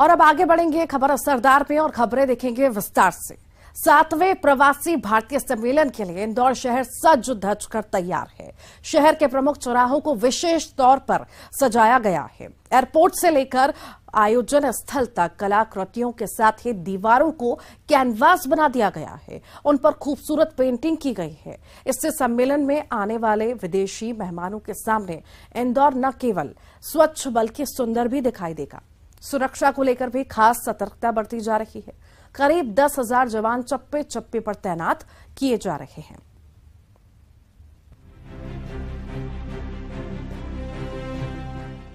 और अब आगे बढ़ेंगे खबर असरदार पे और खबरें देखेंगे विस्तार से। 7वें प्रवासी भारतीय सम्मेलन के लिए इंदौर शहर सज धज कर तैयार है। शहर के प्रमुख चौराहों को विशेष तौर पर सजाया गया है। एयरपोर्ट से लेकर आयोजन स्थल तक कलाकृतियों के साथ ही दीवारों को कैनवास बना दिया गया है। उन पर खूबसूरत पेंटिंग की गई है। इससे सम्मेलन में आने वाले विदेशी मेहमानों के सामने इंदौर न केवल स्वच्छ बल्कि सुंदर भी दिखाई देगा। सुरक्षा को लेकर भी खास सतर्कता बरती जा रही है। करीब 10,000 जवान चप्पे चप्पे पर तैनात किए जा रहे हैं।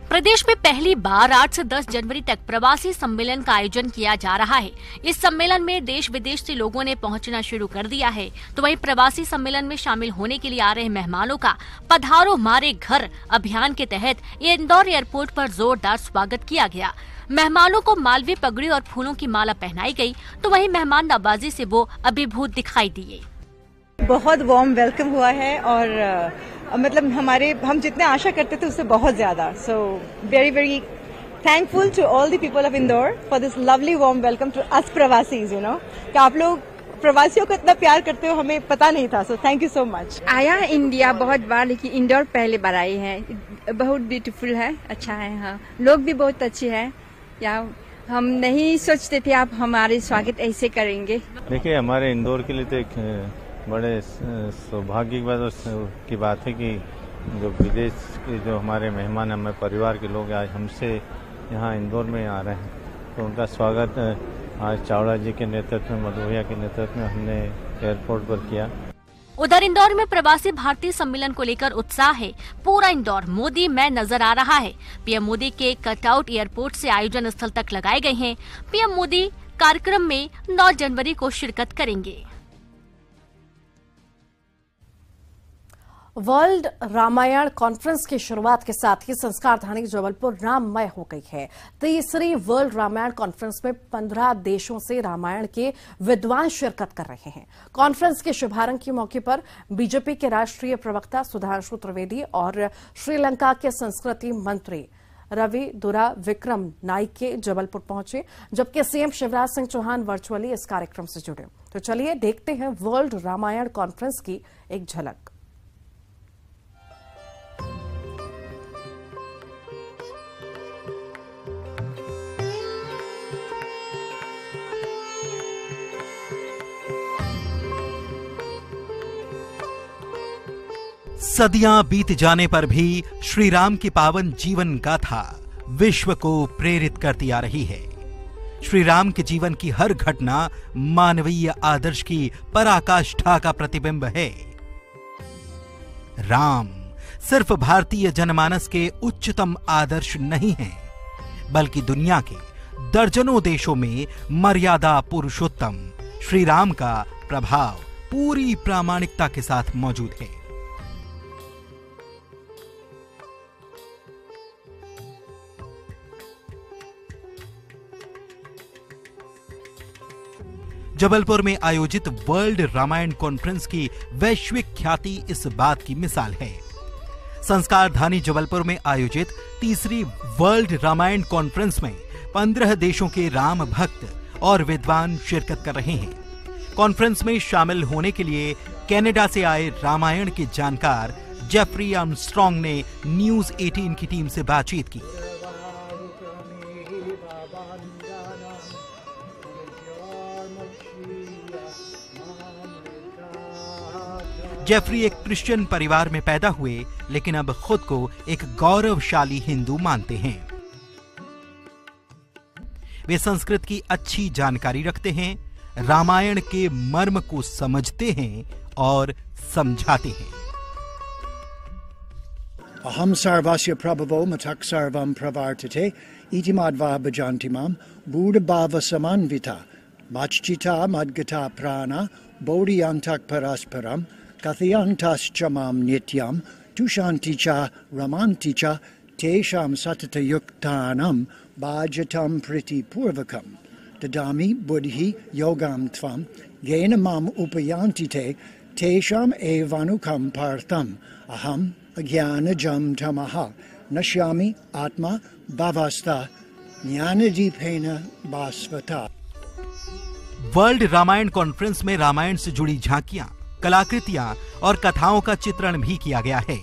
प्रदेश में पहली बार 8 से 10 जनवरी तक प्रवासी सम्मेलन का आयोजन किया जा रहा है। इस सम्मेलन में देश विदेश से लोगों ने पहुंचना शुरू कर दिया है, तो वहीं प्रवासी सम्मेलन में शामिल होने के लिए आ रहे मेहमानों का पधारो हमारे घर अभियान के तहत इंदौर एयरपोर्ट पर जोरदार स्वागत किया गया। मेहमानों को मालवी पगड़ी और फूलों की माला पहनाई गई, तो वहीं मेहमान नवाजी से वो अभिभूत दिखाई दिए। बहुत वार्म वेलकम हुआ है और मतलब हम जितने आशा करते थे उससे बहुत ज्यादा। So very very thankful to all the people of Indore for this lovely warm welcome to us प्रवासीज। कि आप लोग प्रवासियों को इतना प्यार करते हो हमें पता नहीं था। So thank you so much. आया इंडिया बहुत बार, लेकिन इंदौर पहले बार आई है। बहुत ब्यूटीफुल है, अच्छा है। हाँ, लोग भी बहुत अच्छे हैं। या हम नहीं सोचते थे आप हमारे स्वागत ऐसे करेंगे। देखिए, हमारे इंदौर के लिए तो एक बड़े सौभाग्य की बात है कि जो विदेश के जो हमारे मेहमान, हमारे परिवार के लोग आज हमसे यहाँ इंदौर में आ रहे हैं, तो उनका स्वागत आज चावड़ा जी के नेतृत्व में, मधु भैया के नेतृत्व में हमने एयरपोर्ट पर किया। उधर इंदौर में प्रवासी भारतीय सम्मेलन को लेकर उत्साह है। पूरा इंदौर मोदी में नजर आ रहा है। पीएम मोदी के कटआउट एयरपोर्ट से आयोजन स्थल तक लगाए गए हैं। पीएम मोदी कार्यक्रम में 9 जनवरी को शिरकत करेंगे। वर्ल्ड रामायण कॉन्फ्रेंस की शुरुआत के साथ ही संस्कारधानी जबलपुर राममय हो गई है। तीसरी वर्ल्ड रामायण कॉन्फ्रेंस में 15 देशों से रामायण के विद्वान शिरकत कर रहे हैं। कॉन्फ्रेंस के शुभारंभ के मौके पर बीजेपी के राष्ट्रीय प्रवक्ता सुधांशु त्रिवेदी और श्रीलंका के संस्कृति मंत्री रवि दुरा विक्रम नाइके जबलपुर पहुंचे, जबकि सीएम शिवराज सिंह चौहान वर्चुअली इस कार्यक्रम से जुड़े। तो चलिए देखते हैं वर्ल्ड रामायण कॉन्फ्रेंस की एक झलक। सदियां बीत जाने पर भी श्री राम की पावन जीवन गाथा विश्व को प्रेरित करती आ रही है। श्री राम के जीवन की हर घटना मानवीय आदर्श की पराकाष्ठा का प्रतिबिंब है। राम सिर्फ भारतीय जनमानस के उच्चतम आदर्श नहीं हैं, बल्कि दुनिया के दर्जनों देशों में मर्यादा पुरुषोत्तम श्री राम का प्रभाव पूरी प्रामाणिकता के साथ मौजूद है। जबलपुर में आयोजित वर्ल्ड रामायण कॉन्फ्रेंस की वैश्विक ख्याति इस बात की मिसाल है। संस्कारधानी जबलपुर में आयोजित तीसरी वर्ल्ड रामायण कॉन्फ्रेंस में 15 देशों के राम भक्त और विद्वान शिरकत कर रहे हैं। कॉन्फ्रेंस में शामिल होने के लिए कनाडा से आए रामायण के जानकार जेफरी आर्मस्ट्रॉन्ग ने न्यूज 18 की टीम से बातचीत की। जेफरी एक क्रिश्चियन परिवार में पैदा हुए, लेकिन अब खुद को एक गौरवशाली हिंदू मानते हैं। वे संस्कृत की अच्छी जानकारी रखते हैं, रामायण के मर्म को समझते हैं और समझाते हैं। अहम सर्वस्य प्रभवो मथक सर्वं प्रवर्तते इति मद्वा भजन्ति मां बूढ़भाव समन्विता मच्चिता मद्गता प्राणा बोधियन्तः परस्परं कथयन्तश्च मां नित्यं तुषन्ति च रमन्ति च तेषां सततयुक्तानां भाजतं प्रीतिपूर्वकं ददामि बुद्धि योगं त्वं येन माम् उपयान्ति ते तेषाम् एवानुकं पार्थम् अहम् अज्ञानजं तमः नश्यामि आत्मा भवस्ता ज्ञानदीपेन भास्वता। वर्ल्ड रामायण कॉन्फ्रेंस में रामायण से जुड़ी झांकियां, कलाकृतियां और कथाओं का चित्रण भी किया गया है।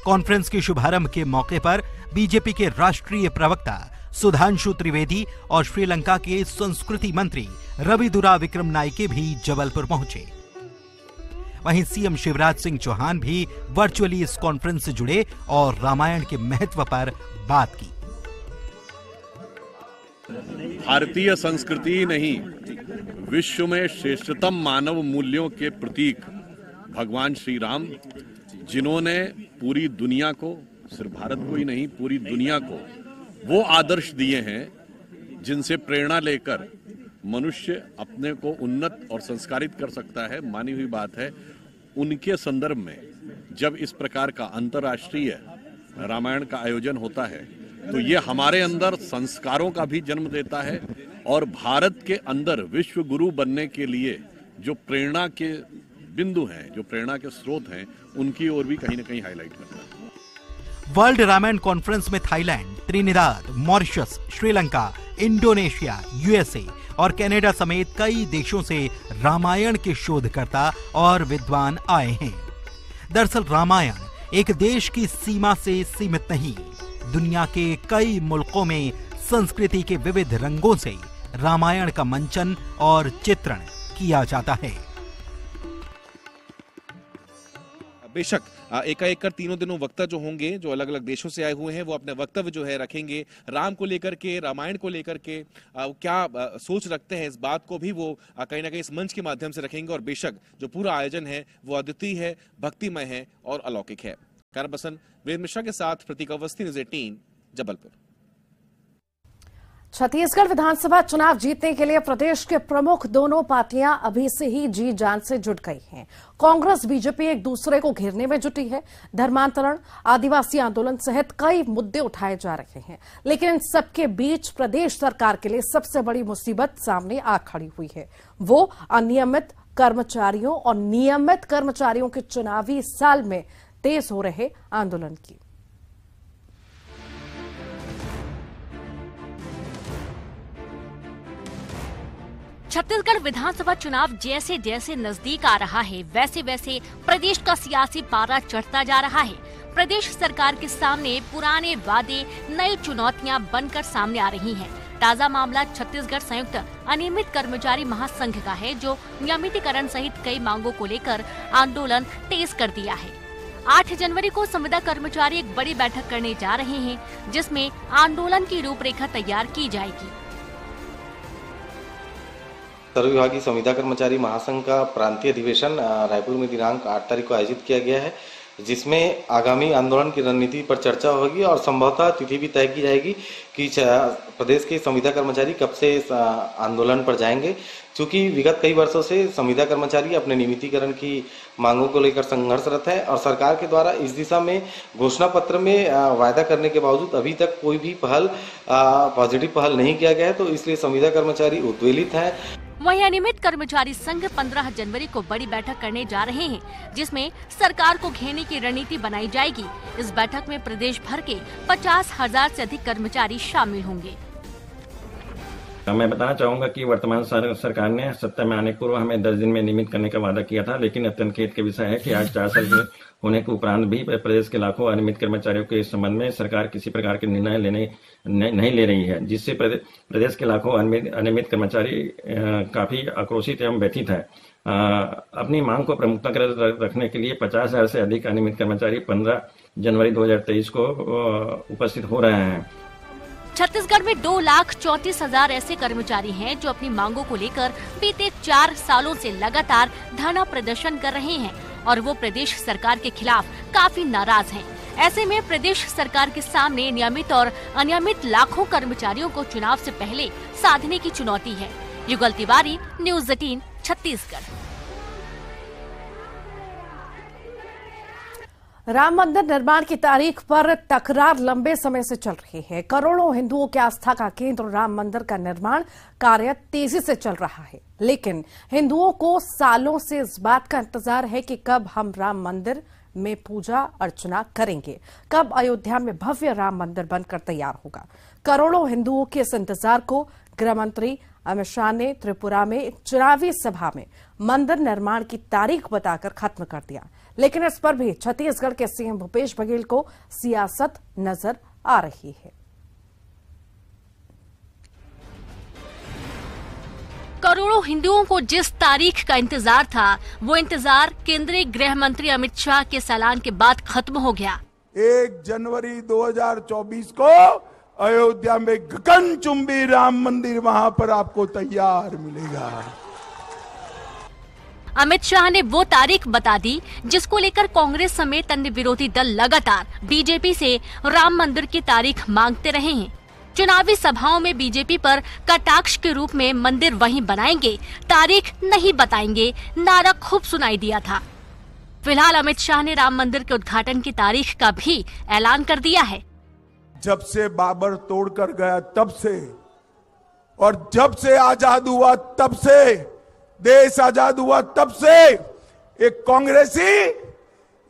कॉन्फ्रेंस के शुभारंभ के मौके पर बीजेपी के राष्ट्रीय प्रवक्ता सुधांशु त्रिवेदी और श्रीलंका के संस्कृति मंत्री रविदुरा विक्रमनाइके भी जबलपुर पहुंचे। वहीं सीएम शिवराज सिंह चौहान भी वर्चुअली इस कॉन्फ्रेंस से जुड़े और रामायण के महत्व पर बात की। भारतीय संस्कृति नहीं, विश्व में श्रेष्ठतम मानव मूल्यों के प्रतीक भगवान श्री राम, जिन्होंने पूरी दुनिया को, सिर्फ भारत को ही नहीं पूरी दुनिया को वो आदर्श दिए हैं जिनसे प्रेरणा लेकर मनुष्य अपने को उन्नत और संस्कारित कर सकता है, मानी हुई बात है। उनके संदर्भ में जब इस प्रकार का अंतर्राष्ट्रीय रामायण का आयोजन होता है तो ये हमारे अंदर संस्कारों का भी जन्म देता है और भारत के अंदर विश्व गुरु बनने के लिए जो प्रेरणा के बिंदु हैं, जो प्रेरणा के स्रोत हैं, उनकी ओर भी कहीं न कहीं हाईलाइट करता है। वर्ल्ड रामायण कॉन्फ्रेंस में Thailand, Trinidad, Mauritius, Sri Lanka, Indonesia, USA और कनाडा समेत कई देशों से रामायण के शोधकर्ता और विद्वान आए हैं। दरअसल रामायण एक देश की सीमा से सीमित नहीं, दुनिया के कई मुल्कों में संस्कृति के विविध रंगों से रामायण का मंचन और चित्रण किया जाता है। बेशक एकाएक कर तीनों दिनों वक्ता जो होंगे, जो अलग अलग देशों से आए हुए हैं, वो अपने वक्तव्य जो है रखेंगे। राम को लेकर के, रामायण को लेकर के क्या सोच रखते हैं, इस बात को भी वो कहीं ना कहीं इस मंच के माध्यम से रखेंगे। और बेशक जो पूरा आयोजन है वो अद्वितीय है, भक्तिमय है और अलौकिक है। कैमरा पर्सन वीरेंद्र मिश्रा के साथ प्रतीक अवस्थी, न्यूज़ 18 जबलपुर। छत्तीसगढ़ विधानसभा चुनाव जीतने के लिए प्रदेश के प्रमुख दोनों पार्टियां अभी से ही जी जान से जुट गई हैं। कांग्रेस बीजेपी एक दूसरे को घेरने में जुटी है। धर्मांतरण, आदिवासी आंदोलन सहित कई मुद्दे उठाए जा रहे हैं, लेकिन इन सबके बीच प्रदेश सरकार के लिए सबसे बड़ी मुसीबत सामने आ खड़ी हुई है, वो अनियमित कर्मचारियों और नियमित कर्मचारियों के चुनावी साल में तेज हो रहे आंदोलन की। छत्तीसगढ़ विधानसभा चुनाव जैसे जैसे नजदीक आ रहा है, वैसे वैसे प्रदेश का सियासी पारा चढ़ता जा रहा है। प्रदेश सरकार के सामने पुराने वादे नई चुनौतियां बनकर सामने आ रही हैं। ताजा मामला छत्तीसगढ़ संयुक्त अनियमित कर्मचारी महासंघ का है, जो नियमितीकरण सहित कई मांगों को लेकर आंदोलन तेज कर दिया है। 8 जनवरी को संविदा कर्मचारी एक बड़ी बैठक करने जा रहे हैं, जिसमें आंदोलन की रूपरेखा तैयार की जाएगी। सर्वविभागीय संविदा कर्मचारी महासंघ का प्रांतीय अधिवेशन रायपुर में दिनांक 8 तारीख को आयोजित किया गया है, जिसमें आगामी आंदोलन की रणनीति पर चर्चा होगी और संभवतः तिथि भी तय की जाएगी कि प्रदेश के संविदा कर्मचारी कब से इस आंदोलन पर जाएंगे। चूंकि विगत कई वर्षों से संविदा कर्मचारी अपने नियमितीकरण की मांगों को लेकर संघर्षरत है और सरकार के द्वारा इस दिशा में घोषणा पत्र में वायदा करने के बावजूद अभी तक कोई भी पॉजिटिव पहल नहीं किया गया है, तो इसलिए संविदा कर्मचारी उद्वेलित हैं। वहीं अनियमित कर्मचारी संघ 15 जनवरी को बड़ी बैठक करने जा रहे हैं, जिसमें सरकार को घेरने की रणनीति बनाई जाएगी। इस बैठक में प्रदेश भर के 50,000 से अधिक कर्मचारी शामिल होंगे। मैं बताना चाहूंगा कि वर्तमान सरकार ने सत्ता में आने पूर्व हमें 10 दिन में नियमित करने का वादा किया था, लेकिन अत्यंत खेद के विषय है कि आज 4 साल होने के उपरांत भी प्रदेश के लाखों अनियमित कर्मचारियों के संबंध में सरकार किसी प्रकार के निर्णय नहीं ले रही है, जिससे प्रदेश के लाखों अनियमित कर्मचारी काफी आक्रोशित एवं व्यथित है। अपनी मांग को प्रमुखता रखने के लिए 50,000 से अधिक अनियमित कर्मचारी 15 जनवरी 2023 को उपस्थित हो रहे हैं। छत्तीसगढ़ में 2,34,000 ऐसे कर्मचारी हैं जो अपनी मांगों को लेकर बीते 4 सालों से लगातार धरना प्रदर्शन कर रहे हैं और वो प्रदेश सरकार के खिलाफ काफी नाराज हैं। ऐसे में प्रदेश सरकार के सामने नियमित और अनियमित लाखों कर्मचारियों को चुनाव से पहले साधने की चुनौती है। युगल तिवारी, न्यूज़ 18 छत्तीसगढ़। राम मंदिर निर्माण की तारीख पर तकरार लंबे समय से चल रही है। करोड़ों हिंदुओं की आस्था का केंद्र राम मंदिर का निर्माण कार्य तेजी से चल रहा है, लेकिन हिंदुओं को सालों से इस बात का इंतजार है कि कब हम राम मंदिर में पूजा अर्चना करेंगे। कब अयोध्या में भव्य राम मंदिर बनकर तैयार होगा? करोड़ों हिंदुओं के इस इंतजार को गृह मंत्री अमित शाह ने त्रिपुरा में एक चुनावी सभा में मंदिर निर्माण की तारीख बताकर खत्म कर दिया। लेकिन इस पर भी छत्तीसगढ़ के सीएम भूपेश बघेल को सियासत नजर आ रही है। करोड़ों हिंदुओं को जिस तारीख का इंतजार था, वो इंतजार केंद्रीय गृह मंत्री अमित शाह के ऐलान के बाद खत्म हो गया। 1 जनवरी 2024 को अयोध्या में गगनचुंबी राम मंदिर वहां पर आपको तैयार मिलेगा। अमित शाह ने वो तारीख बता दी जिसको लेकर कांग्रेस समेत अन्य विरोधी दल लगातार बीजेपी से राम मंदिर की तारीख मांगते रहे हैं। चुनावी सभाओं में बीजेपी पर कटाक्ष के रूप में मंदिर वहीं बनाएंगे, तारीख नहीं बताएंगे, नारा खूब सुनाई दिया था। फिलहाल अमित शाह ने राम मंदिर के उद्घाटन की तारीख का भी ऐलान कर दिया है। जब से बाबर तोड़कर गया तब से, और जब से आजाद हुआ तब से, देश आजाद हुआ तब से एक कांग्रेसी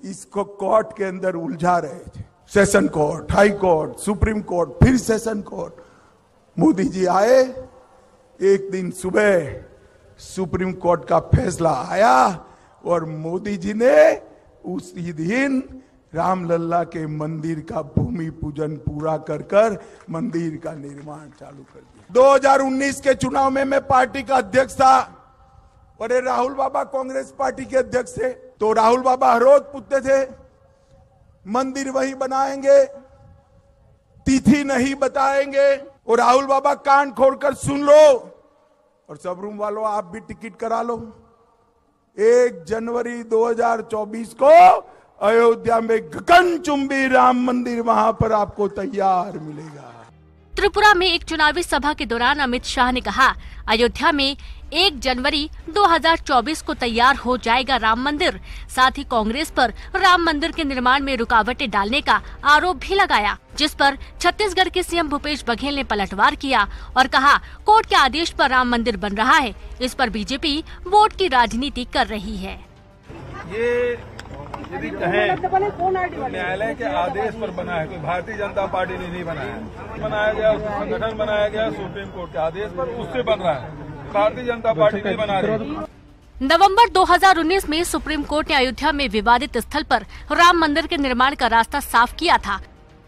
इसको कोर्ट के अंदर उलझा रहे थे। Session court, high court, supreme court, फिर सेशन कोर्ट। मोदी जी आए, एक दिन सुबह सुप्रीम कोर्ट का फैसला आया और मोदी जी ने उसी दिन रामलला के मंदिर का भूमि पूजन पूरा कर मंदिर का निर्माण चालू कर दिया। 2019 के चुनाव में मैं पार्टी का अध्यक्ष था और राहुल बाबा कांग्रेस पार्टी के अध्यक्ष थे। तो राहुल बाबा हर रोज पूछते थे मंदिर वहीं बनाएंगे, तिथि नहीं बताएंगे। और राहुल बाबा कान खोलकर सुन लो और सब रूम वालों आप भी टिकट करा लो। 1 जनवरी 2024 को अयोध्या में गगनचुंबी राम मंदिर वहां पर आपको तैयार मिलेगा। त्रिपुरा में एक चुनावी सभा के दौरान अमित शाह ने कहा, अयोध्या में 1 जनवरी 2024 को तैयार हो जाएगा राम मंदिर। साथ ही कांग्रेस पर राम मंदिर के निर्माण में रुकावटें डालने का आरोप भी लगाया, जिस पर छत्तीसगढ़ के सीएम भूपेश बघेल ने पलटवार किया और कहा, कोर्ट के आदेश पर राम मंदिर बन रहा है, इस पर बीजेपी वोट की राजनीति कर रही है। ये यदि कहें न्यायालय के आदेश पर बना है, कोई भारतीय जनता पार्टी ने नहीं बनाया, बनाया गया संगठन बनाया गया सुप्रीम कोर्ट के आदेश पर, उससे बन रहा है, भारतीय जनता पार्टी नहीं बना रही। नवंबर 2019 में सुप्रीम कोर्ट ने अयोध्या में विवादित स्थल पर राम मंदिर के निर्माण का रास्ता साफ किया था।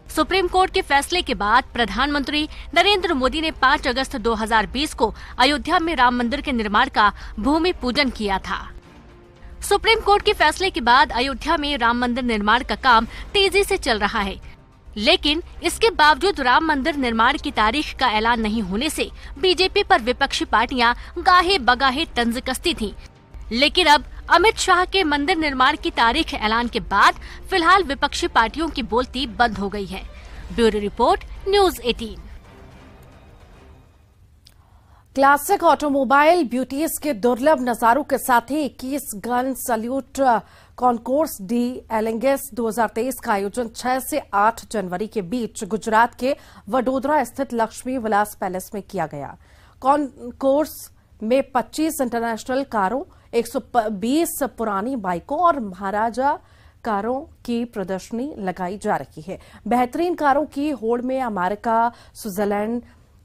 सुप्रीम कोर्ट के फैसले के बाद प्रधानमंत्री नरेंद्र मोदी ने 5 अगस्त 2020 को अयोध्या में राम मंदिर के निर्माण का भूमि पूजन किया था। सुप्रीम कोर्ट के फैसले के बाद अयोध्या में राम मंदिर निर्माण का काम तेजी से चल रहा है, लेकिन इसके बावजूद राम मंदिर निर्माण की तारीख का ऐलान नहीं होने से बीजेपी पर विपक्षी पार्टियां गाहे बगाहे तंज कसती थीं। लेकिन अब अमित शाह के मंदिर निर्माण की तारीख ऐलान के बाद फिलहाल विपक्षी पार्टियों की बोलती बंद हो गई है। Bureau report, news 18। Classic automobile beauties के दुर्लभ नजारों के साथ ही 21 gun salute Concours d Elegance 2023 का आयोजन 6 से 8 जनवरी के बीच गुजरात के वडोदरा स्थित लक्ष्मी विलास पैलेस में किया गया। कॉन्कोर्स में 25 इंटरनेशनल कारों, 120 पुरानी बाइकों और महाराजा कारों की प्रदर्शनी लगाई जा रही है। बेहतरीन कारों की होड़ में अमेरिका, स्विट्जरलैंड,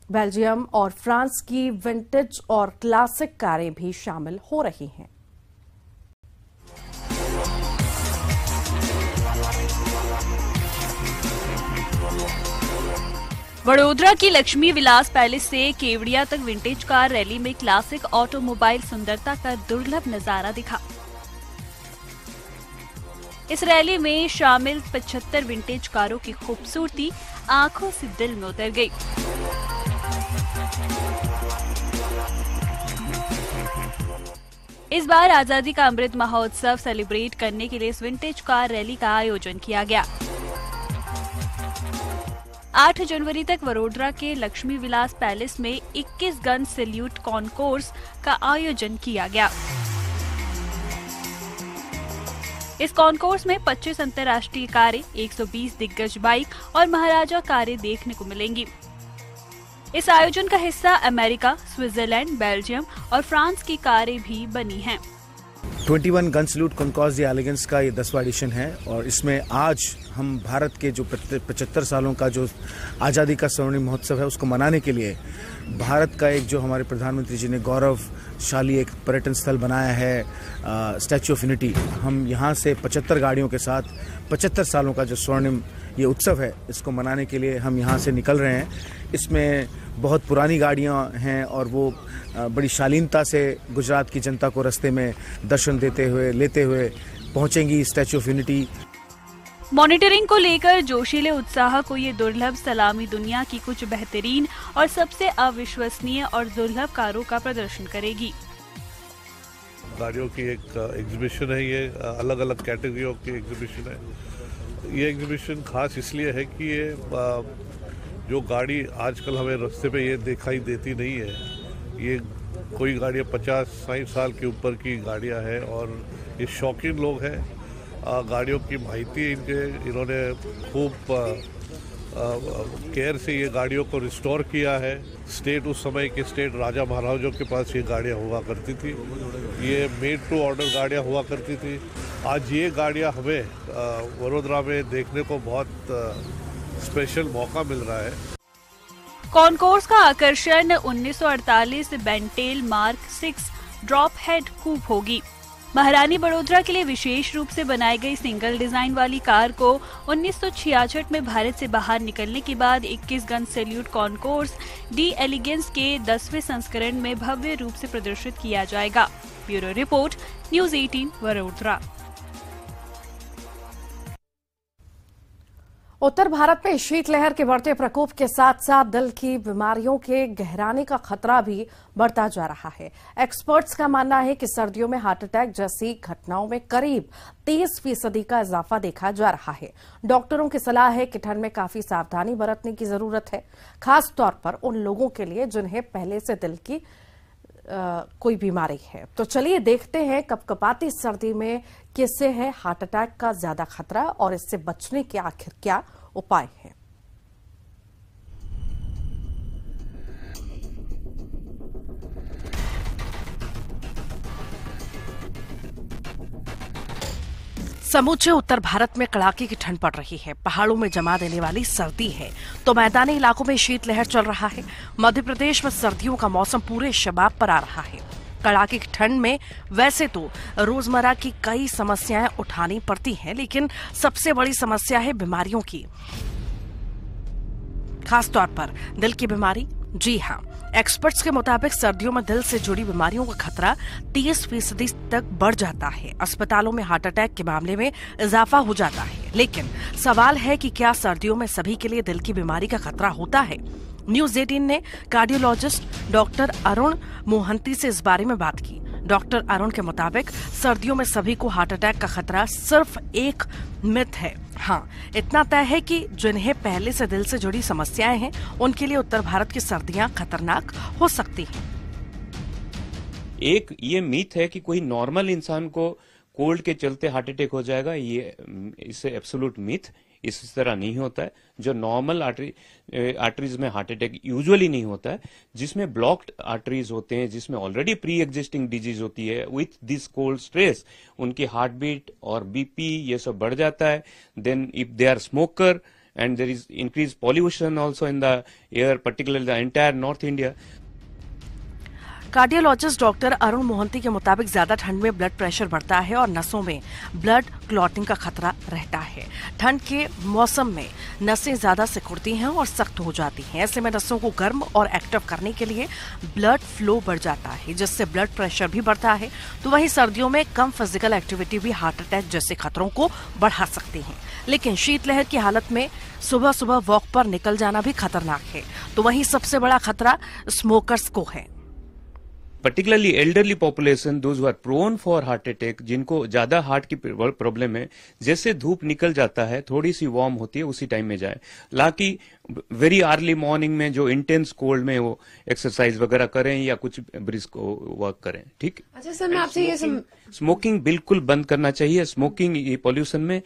बेल्जियम और फ्रांस की विंटेज और क्लासिक कारें भी शामिल हो रही हैं। वडोदरा की लक्ष्मी विलास पैलेस से केवड़िया तक विंटेज कार रैली में क्लासिक ऑटोमोबाइल सुंदरता का दुर्लभ नजारा दिखा। इस रैली में शामिल 75 विंटेज कारों की खूबसूरती आंखों से दिल में उतर गई। इस बार आजादी का अमृत महोत्सव सेलिब्रेट करने के लिए इस विंटेज कार रैली का आयोजन किया गया। 8 जनवरी तक वडोदरा के लक्ष्मी विलास पैलेस में 21 गन सैल्यूट कॉन्कोर्स का आयोजन किया गया। इस कॉन्कोर्स में 25 अंतर्राष्ट्रीय कारें, 120 दिग्गज बाइक और महाराजा कारें देखने को मिलेंगी। इस आयोजन का हिस्सा अमेरिका, स्विट्जरलैंड, बेल्जियम और फ्रांस की कारें भी बनी हैं। 21 गन सैल्यूट कॉन्कॉर्स द एलिगेंस का ये 10वां एडिशन है और इसमें आज हम भारत के जो 75 सालों का जो आज़ादी का स्वर्णिम महोत्सव है उसको मनाने के लिए भारत का एक जो हमारे प्रधानमंत्री जी ने गौरवशाली एक पर्यटन स्थल बनाया है स्टैच्यू ऑफ यूनिटी, हम यहाँ से 75 गाड़ियों के साथ 75 सालों का जो स्वर्णिम ये उत्सव है इसको मनाने के लिए हम यहाँ से निकल रहे हैं। इसमें बहुत पुरानी गाड़ियाँ हैं और वो बड़ी शालीनता से गुजरात की जनता को रास्ते में दर्शन लेते हुए पहुँचेंगी स्टैच्यू ऑफ यूनिटी। मॉनिटरिंग को लेकर जोशीले उत्साह को ये दुर्लभ सलामी दुनिया की कुछ बेहतरीन और सबसे अविश्वसनीय और दुर्लभ कारों का प्रदर्शन करेगी। गाड़ियों की एक एग्जीबिशन है, ये अलग अलग कैटेगरियों की एग्जीबिशन है। ये एग्जीबिशन खास इसलिए है कि ये जो गाड़ी आजकल हमें रास्ते पे ये दिखाई देती नहीं है, ये कोई गाड़ियाँ 50-60 साल के ऊपर की गाड़ियाँ हैं और ये शौकीन लोग हैं। गाड़ियों की माहिती इन्होंने खूब केयर से ये गाड़ियों को रिस्टोर किया है। स्टेट उस समय के स्टेट राजा महाराजाओं के पास ये गाड़ियाँ हुआ करती थी, ये मेड टू ऑर्डर गाड़ियाँ हुआ करती थी। आज ये गाड़ियाँ हमें वडोदरा में देखने को बहुत स्पेशल मौका मिल रहा है। कॉन्कोर्स का आकर्षण 1948 बेंटेल मार्क 6 ड्रॉप हेड कूप होगी। महारानी बड़ोदरा के लिए विशेष रूप से बनाई गई सिंगल डिजाइन वाली कार को 1966 में भारत से बाहर निकलने के बाद 21 gun salute Concours d Elegance के 10वें संस्करण में भव्य रूप से प्रदर्शित किया जाएगा। Bureau report, news 18 Vadodara. उत्तर भारत में शीतलहर के बढ़ते प्रकोप के साथ साथ दिल की बीमारियों के गहराने का खतरा भी बढ़ता जा रहा है। एक्सपर्ट्स का मानना है कि सर्दियों में हार्ट अटैक जैसी घटनाओं में करीब 30% का इजाफा देखा जा रहा है। डॉक्टरों की सलाह है कि ठंड में काफी सावधानी बरतने की जरूरत है, खास तौर पर उन लोगों के लिए जिन्हें पहले से दिल की कोई बीमारी है। तो चलिए देखते हैं कपकपाती सर्दी में किससे है हार्ट अटैक का ज्यादा खतरा और इससे बचने के आखिर क्या उपाय हैं। समूचे उत्तर भारत में कड़ाके की ठंड पड़ रही है। पहाड़ों में जमा देने वाली सर्दी है तो मैदानी इलाकों में शीतलहर चल रहा है। मध्य प्रदेश में सर्दियों का मौसम पूरे शबाब पर आ रहा है। कड़ाके की ठंड में वैसे तो रोजमर्रा की कई समस्याएं उठानी पड़ती हैं, लेकिन सबसे बड़ी समस्या है बीमारियों की, खास तौर पर दिल की बीमारी। जी हाँ, एक्सपर्ट्स के मुताबिक सर्दियों में दिल से जुड़ी बीमारियों का खतरा 30% तक बढ़ जाता है। अस्पतालों में हार्ट अटैक के मामले में इजाफा हो जाता है। लेकिन सवाल है कि क्या सर्दियों में सभी के लिए दिल की बीमारी का खतरा होता है? न्यूज़ 18 ने कार्डियोलॉजिस्ट डॉक्टर अरुण मोहंती से इस बारे में बात की। डॉक्टर अरुण के मुताबिक सर्दियों में सभी को हार्ट अटैक का खतरा सिर्फ एक मिथ है। हाँ, इतना तय है कि जिन्हें पहले से दिल से जुड़ी समस्याएं हैं उनके लिए उत्तर भारत की सर्दियां खतरनाक हो सकती हैं। एक ये मिथ है कि कोई नॉर्मल इंसान को कोल्ड के चलते हार्ट अटैक हो जाएगा, ये इससे एब्सोल्यूट मिथ। इस तरह नहीं होता है। जो नॉर्मल आर्टरीज में हार्ट अटैक यूजुअली नहीं होता है, जिसमें ब्लॉक्ड आर्टरीज होते हैं, जिसमें ऑलरेडी प्री एग्जिस्टिंग डिजीज होती है, विथ दिस कोल्ड स्ट्रेस उनकी हार्ट बीट और बीपी ये सब बढ़ जाता है। Then if they are smoker and there is increase pollution also in the air, particularly the entire north India. Cardiologist doctor Arun Mohanty के मुताबिक ज्यादा ठंड में ब्लड प्रेशर बढ़ता है और नसों में ब्लड क्लॉटिंग का खतरा रहता है। ठंड के मौसम में नसें ज्यादा सिकुड़ती हैं और सख्त हो जाती हैं। ऐसे में नसों को गर्म और एक्टिव करने के लिए ब्लड फ्लो बढ़ जाता है, जिससे ब्लड प्रेशर भी बढ़ता है। तो वहीं सर्दियों में कम फिजिकल एक्टिविटी भी हार्ट अटैक जैसे खतरों को बढ़ा सकती है। लेकिन शीतलहर की हालत में सुबह सुबह वॉक पर निकल जाना भी खतरनाक है। तो वहीं सबसे बड़ा खतरा स्मोकर्स को है। Particularly elderly population, those who are prone for heart attack, जिनको ज्यादा हार्ट की प्रॉब्लम है, जैसे धूप निकल जाता है, थोड़ी सी वार्म होती है, उसी टाइम में जाए। हालांकि वेरी अर्ली मॉर्निंग में जो इंटेंस कोल्ड में वो एक्सरसाइज वगैरह करें या कुछ ब्रिस्क वर्क करें। ठीक। अच्छा सर, मैं आपसे ये स्मोकिंग बिल्कुल बंद करना चाहिए। स्मोकिंग ये पॉल्यूशन में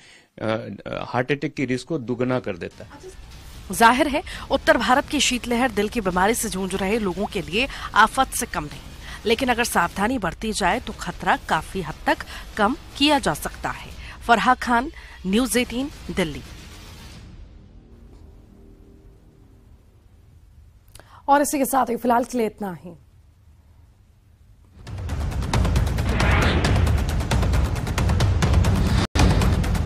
हार्ट अटैक की रिस्क को दुगना कर देता है। जाहिर है उत्तर भारत की शीतलहर दिल की बीमारी से जूझ रहे लोगों के लिए आफत से कम नहीं, लेकिन अगर सावधानी बरती जाए तो खतरा काफी हद तक कम किया जा सकता है। फरहा खान, न्यूज़ 18, दिल्ली। और इसी के साथ ही फिलहाल के लिए इतना ही।